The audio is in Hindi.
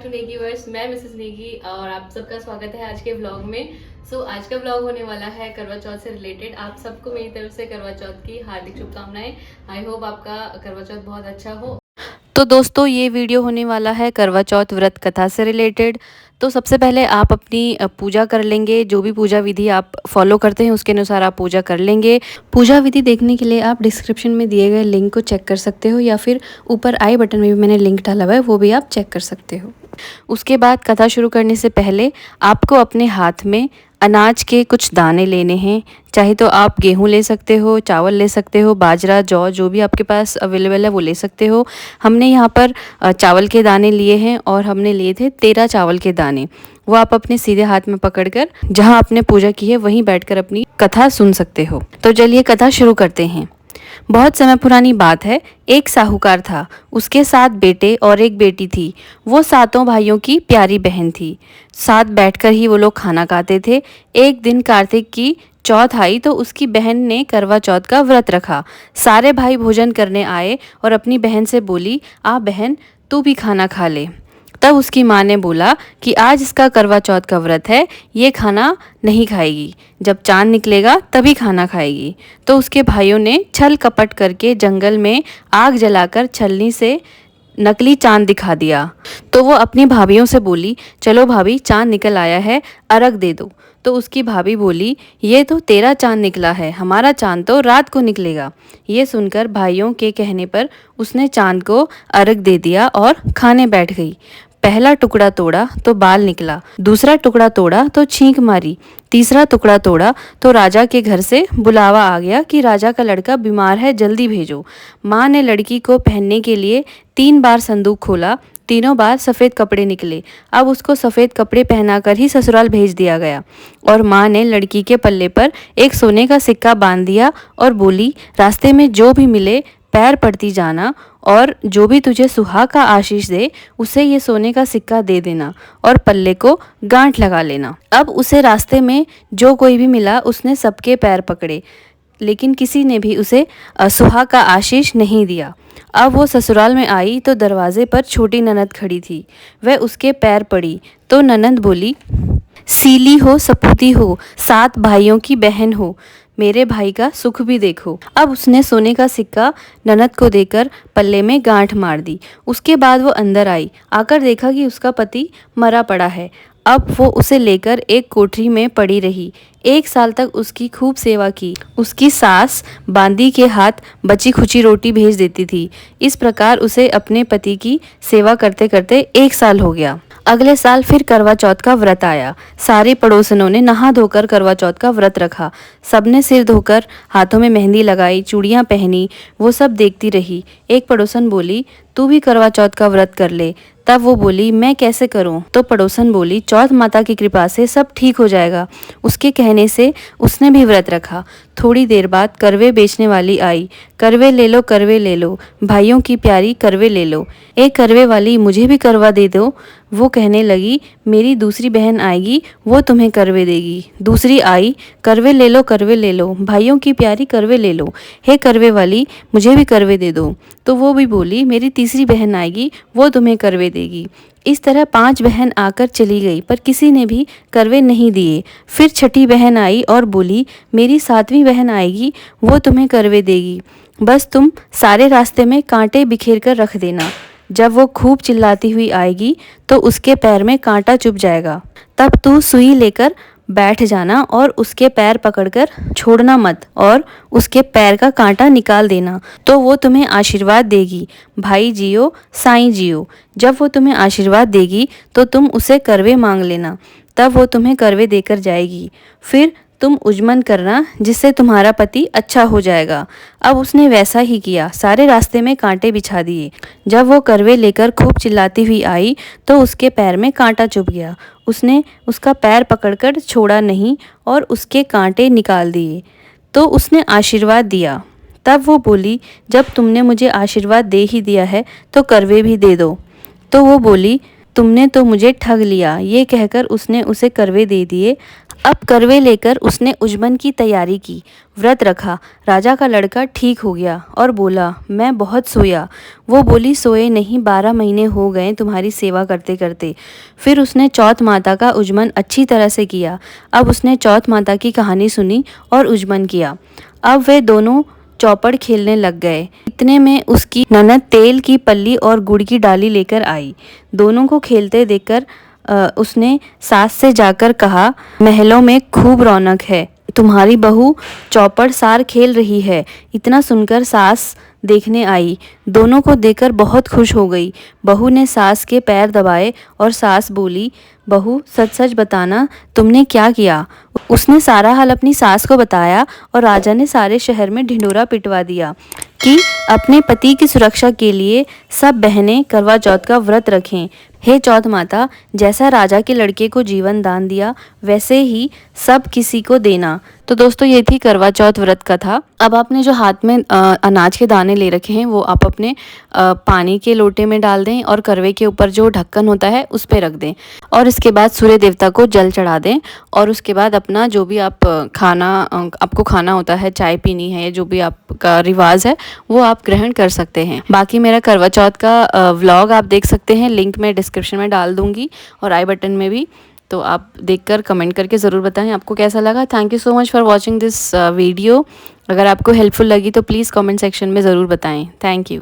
To Negi verse. मैं मिसेस नेगी और आप सबका स्वागत है आज के व्लॉग में। आज का व्लॉग होने वाला है करवा चौथ से रिलेटेड। आप सबको मेरी तरफ से करवा चौथ की हार्दिक शुभकामनाएं। आई होप आपका करवा चौथ बहुत अच्छा हो। तो दोस्तों ये वीडियो होने वाला है करवा चौथ व्रत कथा से रिलेटेड। तो सबसे पहले आप अपनी पूजा कर लेंगे। जो भी पूजा विधि आप फॉलो करते हैं उसके अनुसार आप पूजा कर लेंगे। पूजा विधि देखने के लिए आप डिस्क्रिप्शन में दिए गए लिंक को चेक कर सकते हो या फिर ऊपर आई बटन में भी मैंने लिंक डाला हुआ है, वो भी आप चेक कर सकते हो। उसके बाद कथा शुरू करने से पहले आपको अपने हाथ में अनाज के कुछ दाने लेने हैं। चाहे तो आप गेहूं ले सकते हो, चावल ले सकते हो, बाजरा, जौ, जो भी आपके पास अवेलेबल है वो ले सकते हो। हमने यहाँ पर चावल के दाने लिए हैं और हमने लिए थे 13 चावल के दाने। वो आप अपने सीधे हाथ में पकड़कर जहाँ आपने पूजा की है वहीं बैठकर अपनी कथा सुन सकते हो। तो चलिए कथा शुरू करते हैं। बहुत समय पुरानी बात है, एक साहूकार था। उसके 7 बेटे और एक बेटी थी। वो सातों भाइयों की प्यारी बहन थी। साथ बैठकर ही वो लोग खाना खाते थे। एक दिन कार्तिक की चौथ आई तो उसकी बहन ने करवा चौथ का व्रत रखा। सारे भाई भोजन करने आए और अपनी बहन से बोली, आ बहन तू भी खाना खा ले। तब उसकी माँ ने बोला कि आज इसका करवा चौथ का व्रत है, ये खाना नहीं खाएगी, जब चांद निकलेगा तभी खाना खाएगी। तो उसके भाइयों ने छल कपट करके जंगल में आग जलाकर छलनी से नकली चांद दिखा दिया। तो वो अपनी भाभीयों से बोली, चलो भाभी चांद निकल आया है, अर्घ दे दो। तो उसकी भाभी बोली, ये तो तेरा चांद निकला है, हमारा चांद तो रात को निकलेगा। ये सुनकर भाइयों के कहने पर उसने चांद को अर्घ दे दिया और खाने बैठ गई। पहला टुकड़ा तोड़ा तो बाल निकला, दूसरा टुकड़ा तोड़ा तो छींक मारी, तीसरा टुकड़ा तोड़ा तो राजा के घर से बुलावा आ गया कि राजा का लड़का बीमार है, जल्दी भेजो। माँ ने लड़की को पहनने के लिए 3 बार संदूक खोला, तीनों बार सफ़ेद कपड़े निकले। अब उसको सफ़ेद कपड़े पहनाकर ही ससुराल भेज दिया गया। और माँ ने लड़की के पल्ले पर एक सोने का सिक्का बांध दिया और बोली, रास्ते में जो भी मिले पैर पड़ती जाना और जो भी तुझे सुहाग का आशीष दे उसे ये सोने का सिक्का दे देना और पल्ले को गांठ लगा लेना। अब उसे रास्ते में जो कोई भी मिला उसने सबके पैर पकड़े, लेकिन किसी ने भी उसे सुहाग का आशीष नहीं दिया। अब वो ससुराल में आई तो दरवाजे पर छोटी ननद खड़ी थी। वह उसके पैर पड़ी तो ननद बोली, सीली हो सपूती हो, 7 भाइयों की बहन हो, मेरे भाई का सुख भी देखो। अब उसने सोने का सिक्का ननद को देकर पल्ले में गांठ मार दी। उसके बाद वो अंदर आई, आकर देखा कि उसका पति मरा पड़ा है। अब वो उसे लेकर एक कोठरी में पड़ी रही। 1 साल तक उसकी खूब सेवा की। उसकी सास बांदी के हाथ बची खुची रोटी भेज देती थी। इस प्रकार उसे अपने पति की सेवा करते करते 1 साल हो गया। अगले साल फिर करवा चौथ का व्रत आया। सारे पड़ोसनों ने नहा धोकर करवा चौथ का व्रत रखा। सबने सिर धोकर हाथों में मेहंदी लगाई, चूड़ियां पहनी। वो सब देखती रही। एक पड़ोसन बोली, तू भी करवा चौथ का व्रत कर ले। तब वो बोली, मैं कैसे करूं? तो पड़ोसन बोली, चौथ माता की कृपा से सब ठीक हो जाएगा। उसके कहने से उसने भी व्रत रखा। थोड़ी देर बाद करवे बेचने वाली आई। करवे ले लो, करवे ले लो, भाइयों की प्यारी करवे ले लो। एक करवे वाली, मुझे भी करवा दे दो। वो कहने लगी, मेरी दूसरी बहन आएगी, वो तुम्हें करवे देगी। दूसरी आई, करवे ले लो, करवे ले लो, भाइयों की प्यारी करवे ले लो। हे करवे वाली, मुझे भी करवे दे दो। तो वो भी बोली, मेरी तीसरी बहन आएगी, वो तुम्हें करवे देगी। इस तरह 5 बहन आकर चली गई, पर किसी ने भी करवे नहीं दिए। फिर छठी बहन आई और बोली, मेरी 7वीं बहन आएगी, वो तुम्हें करवे देगी। बस तुम सारे रास्ते में कांटे बिखेर कर रख देना। जब वो खूब चिल्लाती हुई आएगी तो उसके पैर में कांटा चुभ जाएगा। तब तू सुई लेकर बैठ जाना और उसके पैर पकड़कर छोड़ना मत और उसके पैर का कांटा निकाल देना, तो वो तुम्हें आशीर्वाद देगी। भाई जियो, साईं जियो। जब वो तुम्हें आशीर्वाद देगी तो तुम उसे करवे मांग लेना, तब वो तुम्हें करवे देकर जाएगी। फिर तुम उजमन करना, जिससे तुम्हारा पति अच्छा हो जाएगा। अब उसने वैसा ही किया। सारे रास्ते में कांटे बिछा दिए। जब वो करवे लेकर खूब चिल्लाती हुई आई तो उसके पैर में कांटा चुभ गया। उसने उसका पैर पकड़कर छोड़ा नहीं और उसके कांटे निकाल दिए। तो उसने आशीर्वाद दिया। तब वो बोली, जब तुमने मुझे आशीर्वाद दे ही दिया है तो करवे भी दे दो। तो वो बोली, तुमने तो मुझे ठग लिया। ये कहकर उसने उसे करवे दे दिए। अब करवे लेकर उसने उजमन की तैयारी की, व्रत रखा। राजा का लड़का ठीक हो गया और बोला, मैं बहुत सोया। वो बोली, सोए नहीं, 12 महीने हो गए तुम्हारी सेवा करते करते। फिर उसने चौथ माता का उजमन अच्छी तरह से किया। अब उसने चौथ माता की कहानी सुनी और उजमन किया। अब वे दोनों चौपड़ खेलने लग गए। इतने में उसकी ननद तेल की पल्ली और गुड़ की डाली लेकर आई। दोनों को खेलते देखकर उसने सास से जाकर कहा, महलों में खूब रौनक है, तुम्हारी बहू चौपड़ सार खेल रही है। इतना सुनकर सास देखने आई। दोनों को देखकर बहुत खुश हो गई। बहू ने सास के पैर दबाए और सास बोली, बहू सच सच बताना तुमने क्या किया। उसने सारा हाल अपनी सास को बताया और राजा ने सारे शहर में ढिंढोरा पिटवा दिया कि अपने पति की सुरक्षा के लिए सब बहनें करवा चौथ का व्रत रखें। हे चौथ माता, जैसा राजा के लड़के को जीवन दान दिया वैसे ही सब किसी को देना। तो दोस्तों ये थी करवा चौथ व्रत कथा। अब आपने जो हाथ में अनाज के दाने ले रखे हैं वो आप अपने पानी के लोटे में डाल दें और करवे के ऊपर जो ढक्कन होता है उस पर रख दें और इसके बाद सूर्य देवता को जल चढ़ा दें और उसके बाद अपना जो भी आप आपको खाना होता है, चाय पीनी है, जो भी आपका रिवाज है वो आप ग्रहण कर सकते हैं। बाकी मेरा करवा चौथ का व्लॉग आप देख सकते हैं, लिंक मैं डिस्क्रिप्शन में डाल दूंगी और आई बटन में भी, तो आप देखकर कमेंट करके ज़रूर बताएं आपको कैसा लगा। Thank you so much for watching this video. अगर आपको हेल्पफुल लगी तो प्लीज़ कमेंट सेक्शन में ज़रूर बताएं। Thank you.